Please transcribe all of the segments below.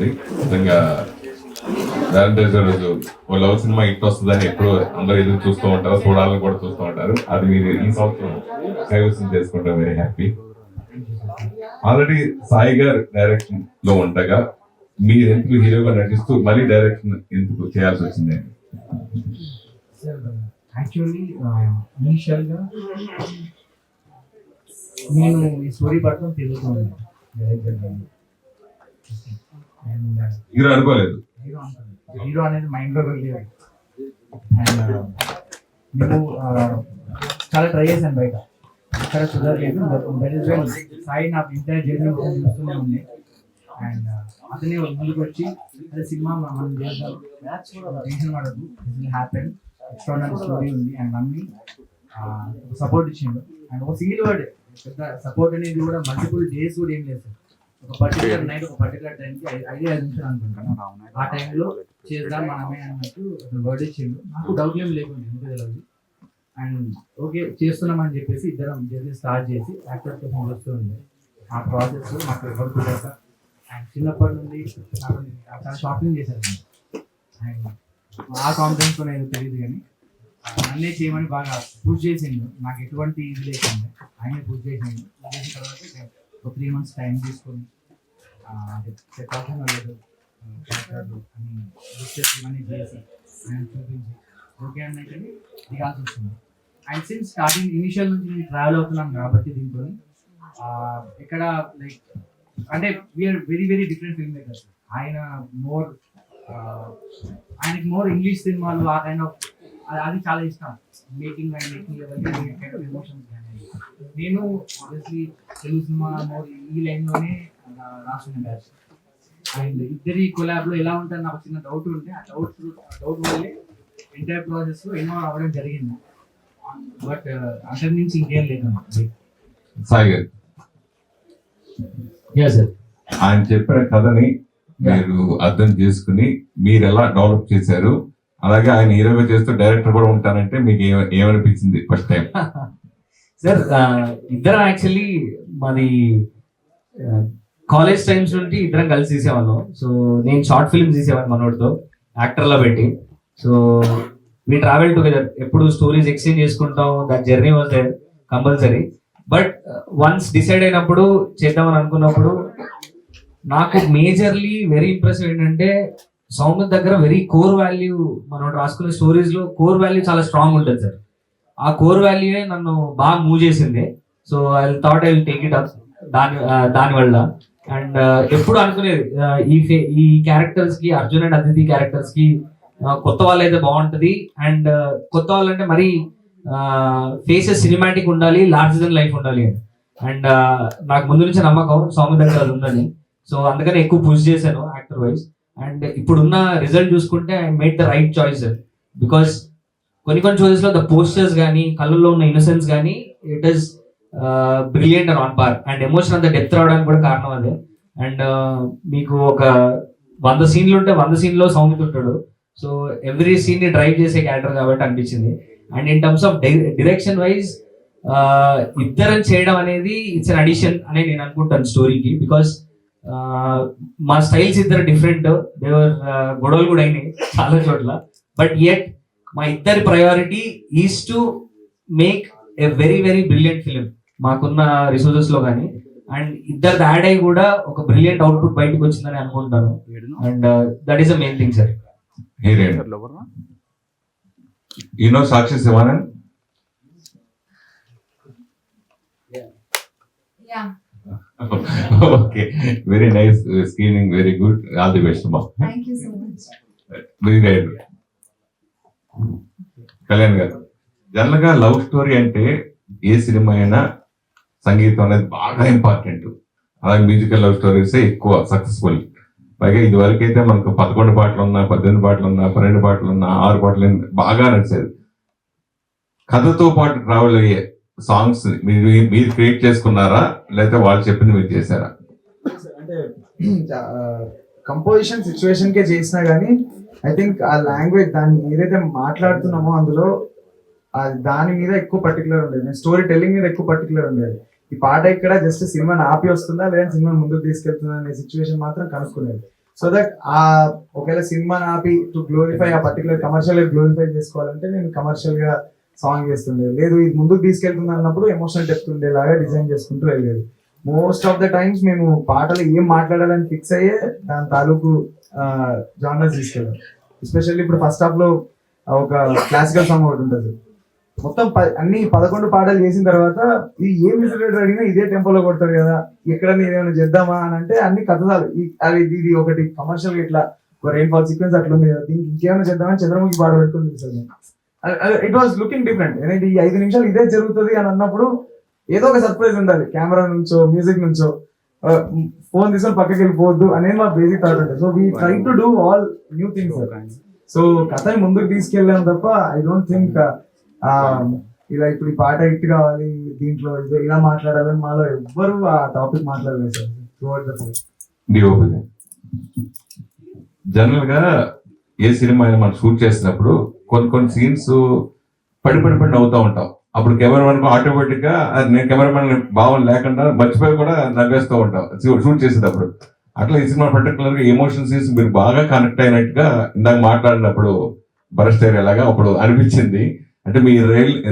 ఉంది. నిజంగా Valentine's day రోజు ఓ లవ్ సినిమా హిట్ వస్తుందని ఎప్పుడు అందరూ ఎదురు చూస్తూ ఉంటారు, చూడాలని కూడా చూస్తూ ఉంటారు. అది మీరు ఈ సంవత్సరం కైవసం చేసుకుంటారు. Very happy. ఆల్రెడీ సాయి గారు డైరెక్షన్ లో ఉండగా మీరు ఎందుకు హీరోగా నటిస్తూ మళ్ళీ డైరెక్షన్ ఎందుకు చేయాల్సి వచ్చింది? యాక్చువల్లీ ఇనిషియల్గా నేను ఈ స్టోరీ పట్ల తిరుగుతున్నాను అండ్ హీరో అనుకోలేదు, హీరో అనేది మైండ్లో వెళ్ళేది. అండ్ మేము చాలా ట్రై చేశాను బయట, ఇక్కడ కుదరలేదు. దట్ ఈస్ వెన్ సాయి నాకు ఇంటర్ జర్నీ చూస్తూనే ఉంది. అండ్ అతనే ముందుకు వచ్చి అదే సినిమా మనం చేద్దాం, టెన్షన్ పడదు, హ్యాపీ ఎక్స్ట్రాడనరీ స్టోరీ ఉంది అండ్ అన్ని సపోర్ట్ ఇచ్చిండు. అండ్ ఒక సింగిల్ వర్డ్ పెద్ద సపోర్ట్ అనేది కూడా మల్టిపుల్ డేస్ కూడా ఏం లేదు. ఒక పర్టికులర్ నైట్ ఒక పర్టికులర్ టైంకి 5 నిమిషాలు అనుకుంటాను, ఆ టైంలో చేద్దాం మనమే అన్నట్టు వర్డ్ ఇచ్చిండు. నాకు డౌట్ ఏం లేకుండా ఎందుకు తెలియదు. అండ్ ఓకే చేస్తున్నామని చెప్పేసి ఇద్దరం జర్నీ స్టార్ట్ చేసి యాక్టర్ కోసం వస్తూ ఉంది. ఆ ప్రాసెస్ మాకు ఎవరు కుదరక అండ్ చిన్నప్పటి నుండి నాకు చాలా షాపింగ్ చేశారు. అండ్ ఆ కాన్ఫిడెన్స్ కూడా ఏదో తెలియదు కానీ అన్నీ చేయమని బాగా పూజ చేసిండు. నాకు ఎటువంటి ఇది లేకుండా ఆయనే పూజ చేసిండు. చేసిన తర్వాత ఒక 3 months టైం తీసుకొని చెప్పాల్సిన లేదు అని ఇవన్నీ చేసి ఆయన చూపించి ఓకే అన్నట్టు దిగాల్సి వస్తుంది. అండ్ సిన్స్ స్టార్టింగ్ ఇనిషియల్ నుంచి నేను ట్రావెల్ అవుతున్నాను కాబట్టి దీంతో ఇక్కడ లైక్ అంటే we are very very different film makers. ఆయన మోర్ ఆయనకి మోర్ ఇంగ్లీష్ సినిమాలు ఆ కైండ్ ఆఫ్ అది చాలా ఇష్టం. Making and making level emotions కానీ నేను ఆబ్వియస్లీ తెలుగు సినిమా మోర్ ఈ లైన్లోనే రాస్తున్నాను బ్యాచ్. అండ్ ఇద్దరి కొలాబ్లో ఎలా ఉంటుంది నాకు చిన్న డౌట్ ఉంటే ఆ డౌట్ వల్లే ఎంటైర్ ప్రాసెస్ ఇన్వాల్వ్ అవ్వడం జరిగింది. బట్ అంతకు నుంచి ఇంకేం లేదు. సాయి గారు ఆయన చెప్పిన కథని మీరు అర్థం చేసుకుని మీరు ఎలా డెవలప్ చేశారు, అలాగే ఆయన హీరోగా చేస్తూ డైరెక్టర్ కూడా ఉంటానంటే మీకు ఏమనిపించింది ఫస్ట్ టైం? సార్ ఇద్దరం యాక్చువల్లీ మాది కాలేజ్ టైమ్స్ నుండి ఇద్దరం కలిసి తీసేవాళ్ళం. సో నేను షార్ట్ ఫిల్మ్స్ తీసేవాడిని మనోడితో యాక్టర్లో పెట్టి. సో వీ ట్రావెల్ టుగెదర్, ఎప్పుడు స్టోరీస్ ఎక్స్చేంజ్ చేసుకుంటాం. That journey was there compulsory. But once decide అయినప్పుడు చేద్దామని అనుకున్నప్పుడు నాకు మేజర్లీ వెరీ ఇంప్రెసివ్ ఏంటంటే సౌమిత్ దగ్గర వెరీ కోర్ వాల్యూ, మనం రాసుకునే స్టోరీస్ లో కోర్ వాల్యూ చాలా స్ట్రాంగ్ ఉంటుంది సార్. ఆ కోర్ వాల్యూనే నన్ను బాగా మూవ్ చేసింది. So I thought I will take it up దానివల్ల. అండ్ ఎప్పుడు అనుకునేది ఈ క్యారెక్టర్స్ కి, అర్జున్ అండ్ అదితి క్యారెక్టర్స్ కి కొత్త వాళ్ళు అయితే బాగుంటది. అండ్ కొత్త వాళ్ళు అంటే మరీ ఫేసెస్ సినిమాటిక్ ఉండాలి, లార్జర్ దెన్ లైఫ్ ఉండాలి. అండ్ నాకు ముందు నుంచి నమ్మకం సౌమిత్ దగ్గర అది ఉందని. సో అందుకని ఎక్కువ పుష్ చేశాను యాక్టర్ వైజ్. అండ్ ఇప్పుడున్న రిజల్ట్ చూసుకుంటే I made the right choice. Because కొన్ని చాయిసెస్ లో ద పోస్టర్స్ కానీ, కళ్ళల్లో ఉన్న ఇన్నోసెన్స్ కానీ, it is brilliant and on par. And emotion అంత డెప్త్ రావడానికి కూడా కారణం అదే. అండ్ మీకు ఒక 100 సీన్లు ఉంటే 100 సీన్లో సౌమిత్ ఉంటాడు. సో ఎవ్రీ సీన్ ని డ్రైవ్ చేసే క్యారెక్టర్ కాబట్టి అనిపించింది. And in terms of direction wise ఇద్దరం చేయడం అనేది ఇట్స్ అన్ అడిషన్ అని నేను అనుకుంటాను స్టోరీకి. బికాస్ మా స్టైల్స్ ఇద్దరు డిఫరెంట్, దేవర్ గొడవలు కూడా అయినాయి చాలా చోట్ల. బట్ యెట్ మా ఇద్దరి priority is to make a very very brilliant film మాకున్న రిసోర్సెస్ లో కానీ. అండ్ ఇద్దరు యాడ్ అయ్యి కూడా ఒక బ్రిలియంట్ అవుట్పుట్ బయటకు వచ్చిందని అనుకుంటాను. And that is the main thing sir. You know Sakshi Sivanand? Yeah. Okay, very nice screening, very good. All the best, ma. Thank you so much. Very right. Kalyan గారు, general గా love story అంటే ఏ cinema అయినా సంగీతం అనేది బాగా important. అలాగే musical love stories ఎక్కువ successful. పైగా ఇది వరకు అయితే మనకు 11 పాటలు ఉన్నా, 18 పాటలు ఉన్నా, 12 పాటలు ఉన్నా, 6 పాటలు బాగా నడిచేది. కథతో పాటు ట్రావెల్ అయ్యే సాంగ్స్ మీరు క్రియేట్ చేసుకున్నారా, లేకపోతే వాళ్ళు చెప్పింది మీరు చేశారా? అంటే కంపోజిషన్ సిచ్యువేషన్ కే చేసినా కానీ ఐ థింక్ ఆ లాంగ్వేజ్ దాన్ని ఏదైతే మాట్లాడుతున్నామో అందులో దాని మీద ఎక్కువ పర్టికులర్ ఉండేది. నేను స్టోరీ టెల్లింగ్ మీద ఎక్కువ పర్టికులర్ ఉండేది. ఈ పాట ఇక్కడ జస్ట్ సినిమాని ఆపి వస్తుందా లేదా సినిమాని ముందుకు తీసుకెళ్తుందా అనే సిచ్యువేషన్ మాత్రం కనుక్కునేది. సో దట్ ఆ ఒకవేళ సినిమాని ఆపి టు గ్లోరిఫై ఆ పర్టికులర్ కమర్షియల్ గ్లోరిఫై చేసుకోవాలంటే నేను కమర్షియల్ గా సాంగ్ చేస్తుండే, లేదు ఇది ముందుకు తీసుకెళ్తుంది అన్నప్పుడు ఎమోషనల్ డెప్త్ ఉండేలాగా డిజైన్ చేసుకుంటూ వెళ్ళేది. మోస్ట్ ఆఫ్ ద టైమ్స్ మేము పాటలు ఏం మాట్లాడాలని ఫిక్స్ అయ్యే దాని తాలూకు జానర్స్ తీసుకెళ్ళాం. ఎస్పెషల్లీ ఇప్పుడు ఫస్ట్ హాఫ్ లో ఒక క్లాసికల్ సాంగ్ ఒకటి ఉంటుంది, మొత్తం అన్ని 11 పాటలు చేసిన తర్వాత ఇది ఏ మ్యూజిక్ డైరెక్టర్ అడిగినా ఇదే టెంపోలో కొడతాడు కదా, ఎక్కడ ఏమైనా చేద్దామా అని అంటే అన్ని కథలు ఇది ఒకటి కమర్షియల్ ఇట్లా ఒక రెయిన్ ఫాల్ సీక్వెన్స్ అట్లా ఉంది కదా, దీనికి ఇంకేమైనా చేద్దామని చంద్రముఖి పాట పెట్టుకుని చూసాను. It was looking different. అనేది ఈ 5 నిమిషాలు ఇదే జరుగుతుంది అని అన్నప్పుడు ఏదో ఒక సర్ప్రైజ్ ఉండాలి, కెమెరా నుంచో మ్యూజిక్ నుంచో, ఫోన్ తీసుకొని పక్కకి వెళ్ళిపోవద్దు అనేది మా బేసిక్ థాట్ ఉంటుంది. So we try to do all new things. So కథని ముందుకు తీసుకెళ్ళాం తప్ప ఐ డోంట్ థింక్ ఇలా ఇప్పుడు ఈ పాట హిట్ కావాలి దీంట్లో ఇలా మాట్లాడాలని మాలో ఎవ్వరు ఆ టాపిక్ మాట్లాడలేదు sir throughout the film. DOP general గా ఏ సినిమా అయినా మనం షూట్ చేసినప్పుడు కొన్ని సీన్స్ పడి నవ్వుతూ ఉంటాం. అప్పుడు కెమెరామెన్ ఆటోమేటిక్ గా నేను కెమెరామెన్ భావం లేకుండా మర్చిపోయి కూడా నవ్వేస్తూ ఉంటాం షూట్ చేసేటప్పుడు. అట్లా ఈ సినిమా పర్టికులర్ గా ఎమోషన్ సీన్స్ మీరు బాగా కనెక్ట్ అయినట్టుగా ఇందాక మాట్లాడినప్పుడు బరస్ట్ ఎలాగా అప్పుడు అనిపించింది. అంటే మీ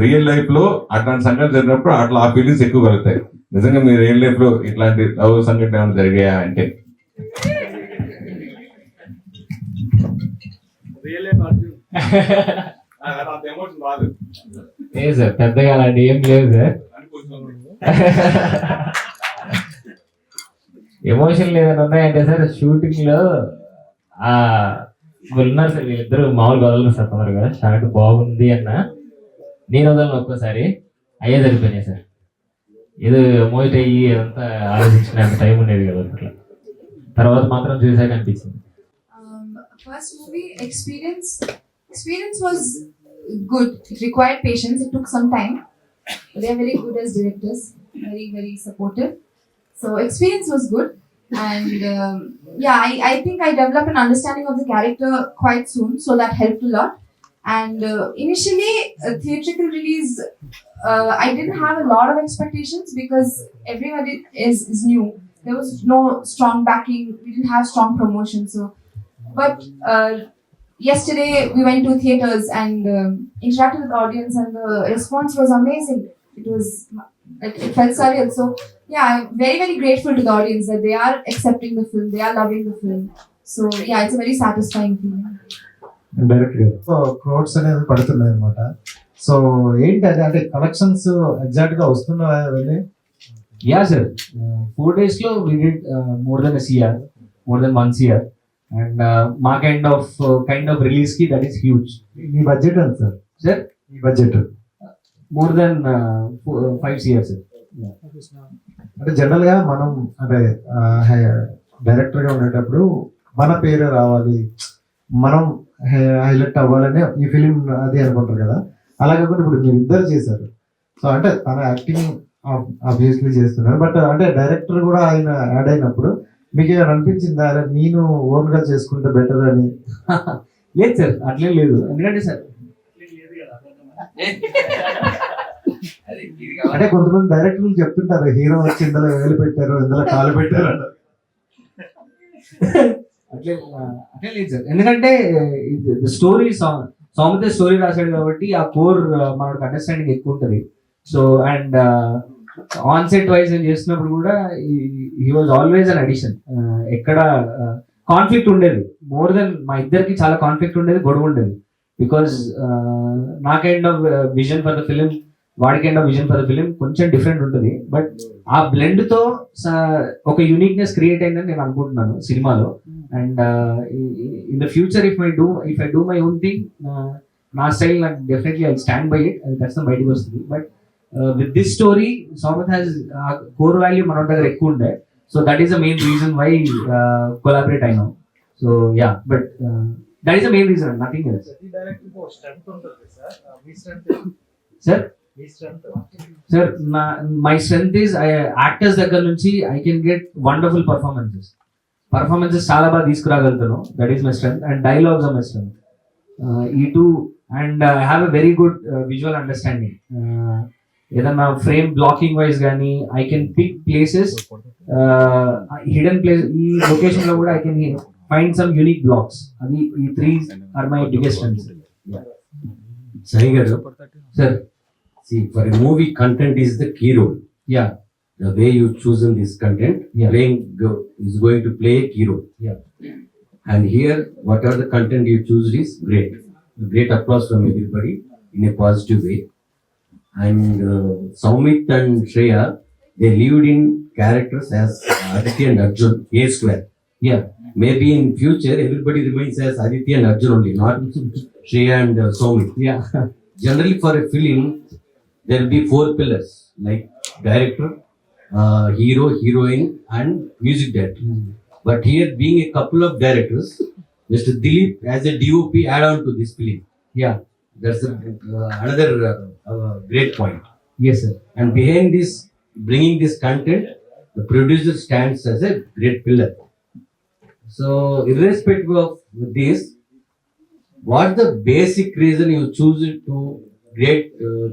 రియల్ లైఫ్ లో అట్లాంటి సంఘటన జరిగినప్పుడు అట్లా ఆ ఫీలింగ్స్ ఎక్కువ కలుగుతాయి. నిజంగా మీ రియల్ లైఫ్ లో ఇట్లాంటి లవ్ సంఘటన ఏమైనా జరిగాయా అంటే? లేదు సార్, పెద్దగా అలాంటి ఏం లేదు సార్. ఎమోషన్ లేదని ఉన్నాయంటే సార్ షూటింగ్ లో ఉన్నారు సార్ వీళ్ళిద్దరు మామూలుగా వదలరు సార్ తొందరగా. షార్ట్ బాగుంది అన్న నేను వదలను ఒక్కోసారి, అయ్యే సరిపోయినాయి సార్. ఏదో మోయిట్ అయ్యి అంతా ఆలోచించుకునే అంత టైం ఉండేది కదా అట్లా. తర్వాత మాత్రం చూసాక అనిపించింది. First movie experience was good. It required patience. It took some time. They are very good as directors, very supportive. So experience was good, and yeah, I think I developed an understanding of the character quite soon, so that helped a lot. And initially, theatrical release, I didn't have a lot of expectations because everybody is new. There was no strong backing. We didn't have strong promotion, so. But yesterday we went to theaters and interacted with the audience, and the response was amazing. It felt surreal. So yeah, I'm very grateful to the audience that they are accepting the film, they are loving the film. So yeah, it's a very satisfying feeling. Direct crores అనేది పడుతున్నాయి అనమాట. So ఏంటి అది, అంటే collections exact గా వస్తున్నాయా వెళ్ళి? Yeah sir, 4 days లో we did more than a CR, more than 1 CR. And మా కైండ్ ఆఫ్ రిలీజ్ కి దట్ ఈస్ హ్యూజ్. మీ బడ్జెట్ ఎంత సార్? సార్ మీ budget more than 5 CR sir. అంటే జనరల్ గా మనం అంటే డైరెక్టర్ గా ఉండేటప్పుడు మన పేరే రావాలి, మనం హైలైట్ అవ్వాలని ఈ ఫిలిం అది అనుకుంటారు కదా. అలా కాకుండా ఇప్పుడు మీరు ఇద్దరు చేశారు. సో అంటే తన యాక్టింగ్ ఆబ్వియస్లీ చేస్తున్నారు, బట్ అంటే డైరెక్టర్ కూడా ఆయన యాడ్ అయినప్పుడు మీకు ఏమైనా అనిపించిందా నేను ఓన్ గా చేసుకుంటే బెటర్ అని? లేదు సార్, అట్లేం లేదు. ఎందుకంటే సార్ అంటే కొంతమంది డైరెక్టర్లు చెప్తుంటారు హీరో వచ్చి ఇందులో వేలు పెట్టారు, ఇందులో కాలు పెట్టారు అన్నారు. అట్లే లేదు సార్, ఎందుకంటే స్టోరీ సౌమిత్ర స్టోరీ రాశాడు కాబట్టి ఆ కోర్ మనకు అండర్స్టాండింగ్ ఎక్కువ ఉంటుంది. So and on set wise నేను చేస్తున్నప్పుడు కూడా he was always an addition. ఎక్కడ కాన్ఫ్లిక్ట్ ఉండేది, మోర్ దెన్ మా ఇద్దరికి చాలా కాన్ఫ్లిక్ట్ ఉండేది, గొడవ ఉండేది. బికాస్ నా kind of vision for the film, వాడి kind of vision for the film కొంచెం డిఫరెంట్ ఉంటుంది. బట్ ఆ బ్లెండ్ తో ఒక యూనిక్నెస్ క్రియేట్ అయిందని నేను అనుకుంటున్నాను సినిమాలో. And in the future if I do my own thing, నా స్టైల్ నాకు definitely I stand by it, అది ఖచ్చితంగా బయటకు వస్తుంది. But with this story, Soumith has core value మన దగ్గర ఎక్కువ ఉండే. So that is the main reason why collaborate I know. So yeah, but that is the main reason, nothing else. Sir, my strength is actors దగ్గర నుంచి I can get wonderful performances చాలా బాగా తీసుకురాగలుగుతాను. That is my strength, and dialogues are my strength. And I have a very good visual understanding. ఏదన్నా frame blocking wise కానీ I can pick places, hidden place. ఈ location లో కూడా I can find some unique blocks. Adi ee three are my biggest strengths. Sai garu, Sir, see, for a movie, content is the key role. yeah, The way you chosen this content, Yeah. is going to play a key role. yeah, And here, whatever the content you choose is great. Great applause from everybody in a positive way. And Soumit and Shreya, they lived in characters as Aditya and Arjun, A square. yeah, Maybe in future, everybody remains as Aditya and Arjun only, not Shreya and Soumit. yeah, Generally, for a film, there will be 4 pillars like director, hero, heroine, and music director. But here, being a couple of directors, Mr. Dilip as a DOP add on to this film. yeah, That's another great point. yes, sir. And behind this, bringing this content, the producer stands as a great pillar. So, irrespective of this, what's the basic reason you choose it to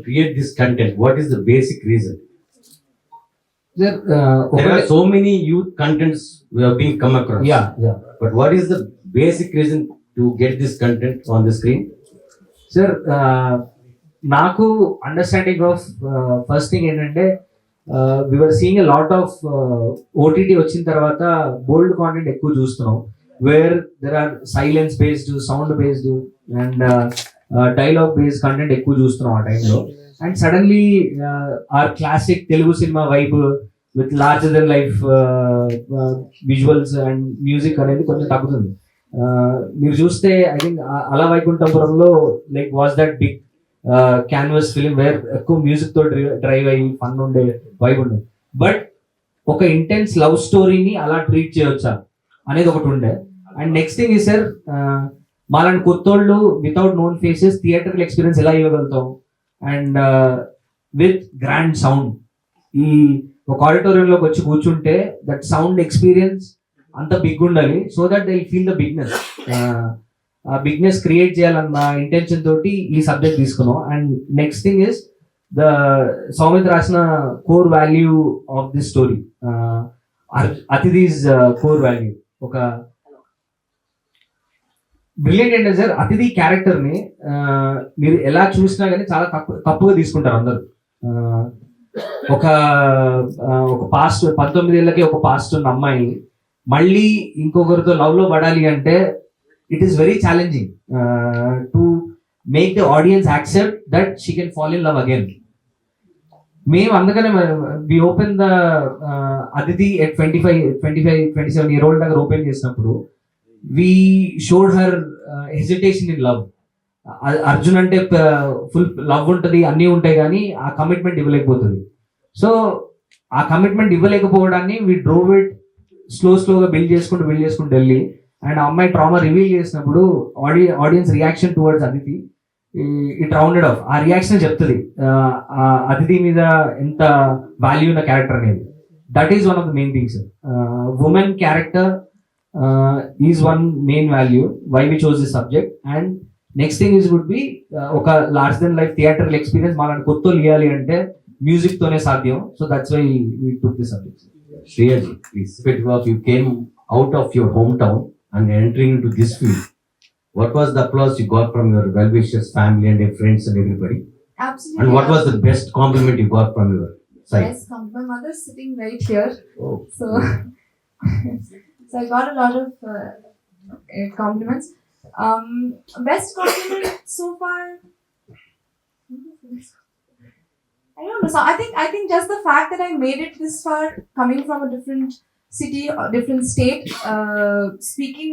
create this content? What is the basic reason? Sir, There are so many youth contents we have been come across. yeah, yeah. But what is the basic reason to get this content on the screen? Sir నాకు understanding of first thing ఏంటంటే viewer seeing a lot of OTT వచ్చిన తర్వాత bold content ఎక్కువ చూస్తున్నాం where there are silence based sound based and dialogue based content ఎక్కువ చూస్తున్నాం ఆ టైంలో and suddenly our classic Telugu cinema vibe with larger than life visuals and music అనేది కొంచెం తగ్గుతుంది. మీరు చూస్తే I think Ala Vaikunthapurramuloo like was that big canvas film where ఎక్కువ మ్యూజిక్ తో డ్రైవ్ అయ్యి ఫన్ ఉండే వైబ్ ఉండేది. బట్ ఒక ఇంటెన్స్ లవ్ స్టోరీని అలా ట్రీట్ చేయవచ్చా అనేది ఒకటి ఉండే. అండ్ నెక్స్ట్ థింగ్ ఈ సార్ మాలాంటి కొత్తోళ్ళు వితౌట్ నోన్ ఫేసెస్ థియేటర్కి ఎక్స్పీరియన్స్ ఎలా ఇవ్వగలుగుతాం అండ్ విత్ గ్రాండ్ సౌండ్. ఈ ఒక ఆడిటోరియంలోకి వచ్చి కూర్చుంటే దట్ సౌండ్ ఎక్స్పీరియన్స్ అంత బిగ్ ఉండాలి so that they feel the bigness. ఆ బిగ్నెస్ క్రియేట్ చేయాలన్న ఇంటెన్షన్ తోటి ఈ సబ్జెక్ట్ తీసుకున్నాం. And next thing is the Soumith రాసిన core value of this story, Athidhi's core value. ఒక బ్రిలియంట్ ఏంటంటే సార్ అతిథి క్యారెక్టర్ ని మీరు ఎలా చూసినా కానీ చాలా తప్పుగా తీసుకుంటారు అందరు. ఒక పాస్ట్ 19 ఏళ్ళకి ఒక పాస్ట్ ఉన్న అమ్మాయి మళ్ళీ ఇంకొకరితో లవ్ లో పడాలి అంటే it is very challenging to make the audience accept that she can fall in love again. మేము అందుకనే we open the Aditi at 27 year old దగ్గర ఓపెన్ చేసినప్పుడు we showed her hesitation in love. Arjun అంటే ఫుల్ లవ్ ఉంటుంది, అన్నీ ఉంటాయి, కానీ ఆ కమిట్మెంట్ ఇవ్వలేకపోతుంది. సో ఆ కమిట్మెంట్ ఇవ్వలేకపోవడాన్ని వి డ్రోవ్ ఇట్ స్లోగా బిల్డ్ చేసుకుంటూ వెళ్ళి అండ్ ఆ అమ్మాయి ట్రామా రివీల్ చేసినప్పుడు audience reaction towards Aditi it rounded off. ఆ రియాక్షన్ చెప్తుంది అతిథి మీద ఎంత వాల్యూ ఉన్న క్యారెక్టర్ అనేది. That is one of the main things. Women character is one main value why we chose this subject. And next thing is would be ఒక large than life theatre experience మాలాంటి కొత్తలు ఇవ్వాలి అంటే music తోనే సాధ్యం. So that's why we took this subject. Shreyaji, please. You came out of your hometown and entering into this field. What was the applause you got from your well-wishers, family, and your friends and everybody? Absolutely. And what was the best compliment you got from your side? Yes, my mother's sitting very clear. Oh. So, so I got a lot of compliments. Best compliment so far. I don't know. So I think just the fact that I made it this far, coming from a different city or different state, speaking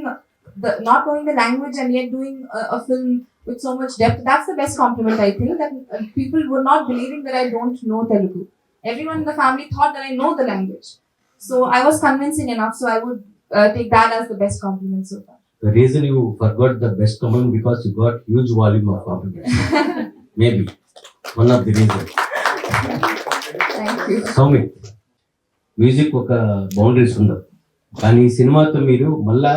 not knowing the language and yet doing a film with so much depth, that's the best compliment I think. That people were not believing that I don't know Telugu. Everyone in the family thought that I know the language. So I was convincing enough. So I would take that as the best compliment so far. The reason you forgot the best compliment because you got huge volume of compliments. Maybe one of the reasons. Thank you. Soumith, music ఒక boundaries ఉండవు, కానీ ఈ సినిమాతో మీరు మళ్ళా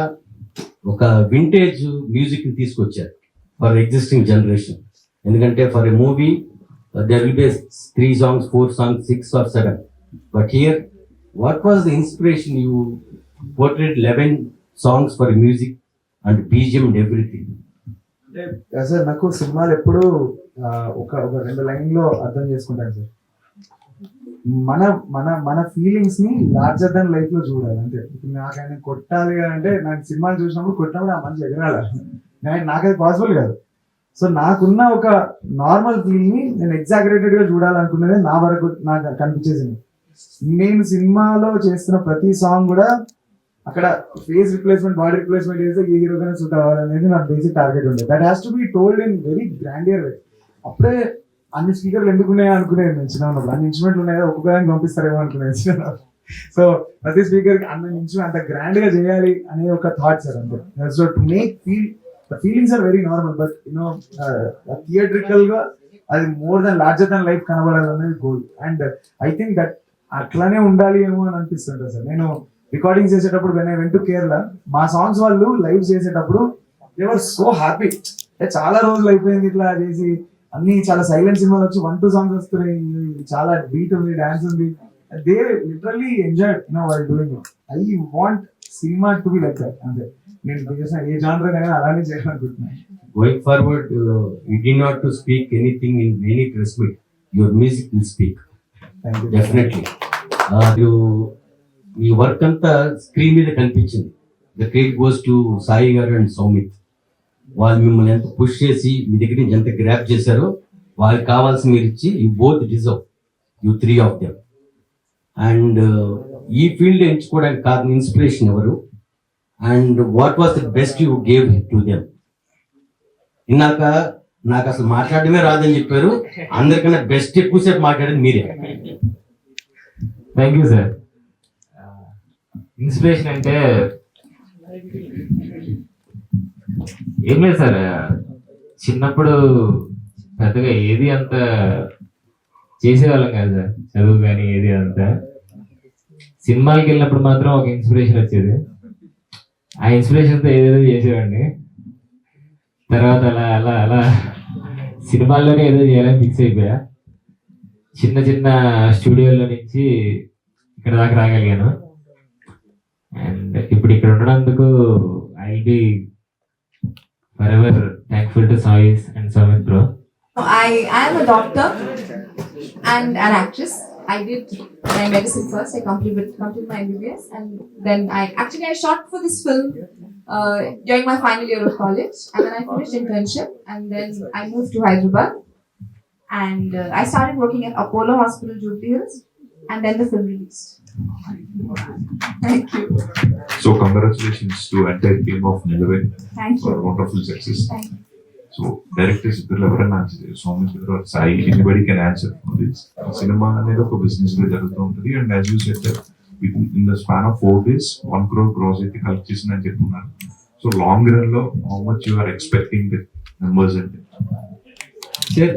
ఒక vintage music ని తీసుకొచ్చారు ఫర్ ఎగ్జిస్టింగ్ జనరేషన్. ఎందుకంటే for a movie there will be 3 songs, 4 songs, 6 or 7. But here what was the inspiration? You portrait 11 songs for music and BGM and everything. Sir నాకు సినిమాలు ఎప్పుడు ఒక ఒక 2 లైన్లో అర్థం చేసుకుంటాను సార్. మన మన మన ఫీలింగ్స్ ని లార్జర్ దాన్ లైఫ్ లో చూడాలి అంతే. ఇప్పుడు నాకు ఆయన కొట్టాలి అంటే నాకు సినిమాలు చూసినప్పుడు కొట్టినప్పుడు ఆ మనిషి ఎగరాలి, నాకది పాసిబుల్ కాదు. సో నాకున్న ఒక నార్మల్ ఫీల్ ని నేను ఎగ్జాగరేటెడ్ గా చూడాలనుకునేది నా వరకు నాకు కనిపించేసింది. నేను సినిమాలో చేస్తున్న ప్రతి సాంగ్ కూడా అక్కడ ఫేస్ రిప్లేస్మెంట్, బాడీ రిప్లేస్మెంట్ చేస్తే ఏ హీరోగానే సూట్ అవ్వాలనేది నా బేసిక్ టార్గెట్ ఉండేది. That has to be told in very grandeur way. అప్పుడే అన్ని స్పీకర్లు ఎందుకు ఉన్నాయో అనుకునేది నేను చిన్న ఉన్నప్పుడు. అన్ని ఇన్స్ట్రుమెంట్లు ఉన్నాయి కదా, ఒక్కొక్కదానికి పంపిస్తారేమో అనుకునేది చిన్న. సో ప్రతి స్పీకర్ కి అన్ని ఇన్స్ట్రుమెంట్ అంత గ్రాండ్ గా చేయాలి అనే ఒక థాట్ సార్ అంతే. So to make feel the feelings are very normal, but you know theatrical గా అది more than larger than life కనబడాలనేది goal. And I think that అట్లానే ఉండాలి ఏమో అని అనిపిస్తుంటా సార్. నేను రికార్డింగ్ చేసేటప్పుడు when I went to Kerala, మా సాంగ్స్ వాళ్ళు లైవ్ చేసేటప్పుడు దే వర్ సో హ్యాపీ. చాలా రోజులు అయిపోయింది ఇట్లా చేసి, అన్ని చాలా సైలెంట్ సినిమాలు వచ్చి 1-2 సాంగ్స్ వస్తున్నాయి, చాలా బీట్ ఉంది, డాన్స్ ఉంది. They literally enjoyed while doing it. I want cinema to be like that అంతే. నేను చేసిన ఏ జానర్ అయినా అలానే చేయాలనుకుంటున్నాను. Going forward, you did not to speak anything in any press meet. Your music will speak. Thank you. Definitely. Me work అంతా screen మీద కనిపించింది. The credit goes to Sai గారు అండ్ సౌమిత్. వాళ్ళు మిమ్మల్ని ఎంత పుష్ చేసి మీ దగ్గర నుంచి ఎంత గ్రాప్ చేశారో వాళ్ళకి కావాల్సి మీరు ఇచ్చి, you both deserve, you 3 of them. And ఈ ఫీల్డ్ ఎంచుకోవడానికి కారణం ఇన్స్పిరేషన్ ఎవరు, and what was the best you gave to them? ఇందాక నాకు అసలు మాట్లాడడమే రాదని చెప్పారు, అందరికన్నా బెస్ట్ ఎక్కువసేపు మాట్లాడేది మీరే. Thank you sir. ఇన్స్పిరేషన్ అంటే ఏం లేదు సార్, చిన్నప్పుడు పెద్దగా ఏది అంత చేసేవాళ్ళం కాదు సార్, చదువు కానీ ఏది అంత. సినిమాలకి వెళ్ళినప్పుడు మాత్రం ఒక ఇన్స్పిరేషన్ వచ్చేది, ఆ ఇన్స్పిరేషన్తో ఏదేదో చేసేవాడిని. తర్వాత అలా అలా అలా సినిమాల్లోనే ఏదో చేయాలని ఫిక్స్ అయిపోయా. చిన్న చిన్న స్టూడియోలో నుంచి ఇక్కడ దాకా రాగలిగాను. అండ్ ఇప్పుడు ఇక్కడ ఉండడానికి I will be forever thankful to Sai's and Soumith bro. I am a doctor and an actress. I did my medicine first. I completed my MBBS, and then I shot for this film during my final year of college, and then I finished internship, and then I moved to Hyderabad, and I started working at Apollo Hospital, Jubilee Hills, and then the film released. Thank you. So congratulations to entire team of Nilavin Thank for you. wonderful success. Thank you. So directors ఇద్దరు ఎవరైనా Soumith or Sai, anybody can answer for this. సినిమా అనేది ఒక business గా జరుగుతూ ఉంటుంది. And as you said in the span of 4 days 1 crore gross అయితే collect చేసిందని చెప్తున్నారు. సో లాంగ్ రన్ లో how much you are expecting the numbers అంటే? సార్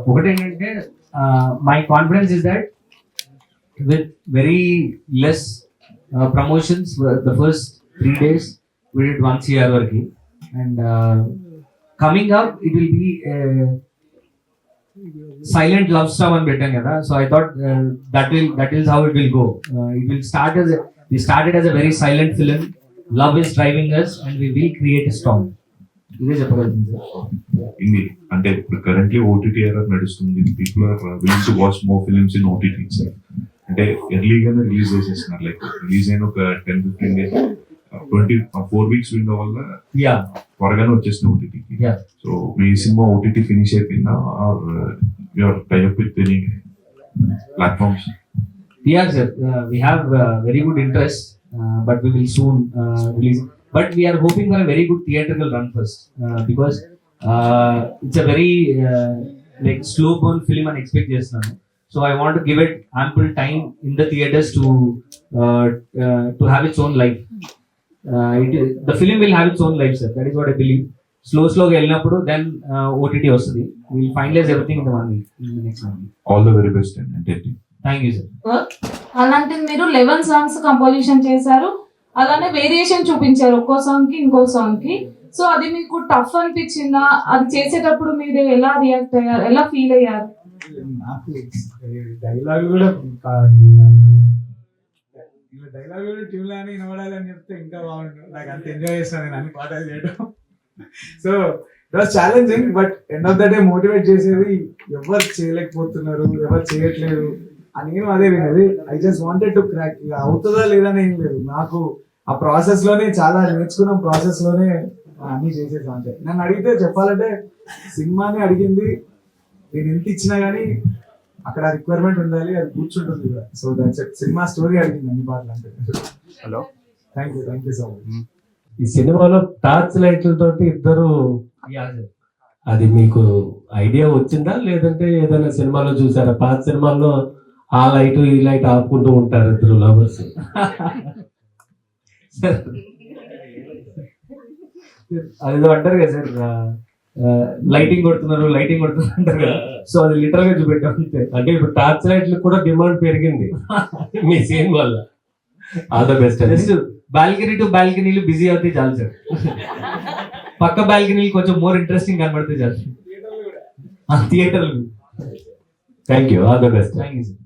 ఒకటేంటంటే my confidence is that with very less promotions the first 3 days we did 1 crore వరకు. And coming up it will be silent love stuff అని పెట్టాం కదా. So I thought that is how it will go. It will start as we started as a very silent film. Love is driving us and we will create a storm. ఇదే చెప్పగలుగుతుంది sir. ఇది అంటే ఇప్పుడు currently OTT era నడుస్తుంది. People are willing to watch more films in OTT. అంటే ఎర్లీగానే release చేసేస్తున్నారు. Like release అయిన ఒక 10-15 days 24 weeks విండో వల్ల Yeah. త్వరగానే వచ్చేసింది ఓటీటీకి. Yeah. సో మీ సినిమా ఓటీటీ ఫినిష్ అయిపోయిందా, are your tie up with any platforms? Yeah, sir. We have very good interest, but we will soon release. But we are hoping for a very good theatrical run first, because it's a very like slow burn film and expect చేస్తున్నాను. So I want to give it ample time in the theaters to have its own life. The film will have its own life, sir. That is what I believe. Slow గా వెళ్ళినప్పుడు then OTT వస్తుంది. We will finalize everything in the 1 week, in the next 1 week. All the very best and entertain. Thank you, sir. అలాంటిది మీరు 11 songs composition చేశారు, అలానే variation చూపించారు ఒక్కో song కి ఇంకో సాంగ్ కి. సో అది మీకు టఫ్ అనిపించిందా? అది చేసేటప్పుడు మీరు ఎలా రియాక్ట్ అయ్యారు, ఎలా ఫీల్ అయ్యారు? నాకు డైలాగ్ కూడా ఇలా డైలాగ్ ట్యూన్ అని వినబడాలని చెప్తే ఇంకా బాగుంటుంది. నాకు అంత ఎంజాయ్ చేస్తాను నేను అన్ని పాటలు చేయడం. So it was challenging, but end of the day motivate చేసేది ఎవరు చేయలేకపోతున్నారు, ఎవరు చేయట్లేదు అని నేను అదే వినేది. I just wanted to crack. అవుతుందా లేదా అని ఏం లేదు, నాకు ఆ ప్రాసెస్ లోనే చాలా నేర్చుకున్నాం, ప్రాసెస్ లోనే అన్ని చేసేసాం అంతే. నన్ను అడిగితే చెప్పాలంటే సినిమాని అడిగింది, నేను ఎంత ఇచ్చినా గానీ అక్కడ రిక్వైర్మెంట్ ఉండాలి, అది కూర్చుంటుంది కూడా. So that's it. Cinema story అడిగింది అన్ని పాటలు అంటే. Hello, thank you so much. ఈ సినిమాలో టార్చ్ లైట్లతోటి ఇద్దరు, Yeah, sir. అది మీకు ఐడియా వచ్చిందా లేదంటే ఏదైనా సినిమాలో చూసారా? పాత సినిమాల్లో ఆ లైట్ ఈ లైట్ ఆపుకుంటూ ఉంటారు ఇద్దరు లవర్స్. అదేదో అంటారు కదా సార్, లైటింగ్ కొడుతున్నారు అంటారు కదా, సో అది లిటరల్ గా చూపెట్టాం అంతే. అంటే ఇప్పుడు టార్చ్ లైట్లకు కూడా డిమాండ్ పెరిగింది మీ సీన్ వల్ల. All the best. Just balcony to బాల్కనీలు బిజీ అవుతాయి చాలు సార్. పక్క బాల్కనీలు కొంచెం మోర్ ఇంట్రెస్టింగ్ కనబడితే చాలు. థియేటర్లు. Thank you, all the best. Thank you sir.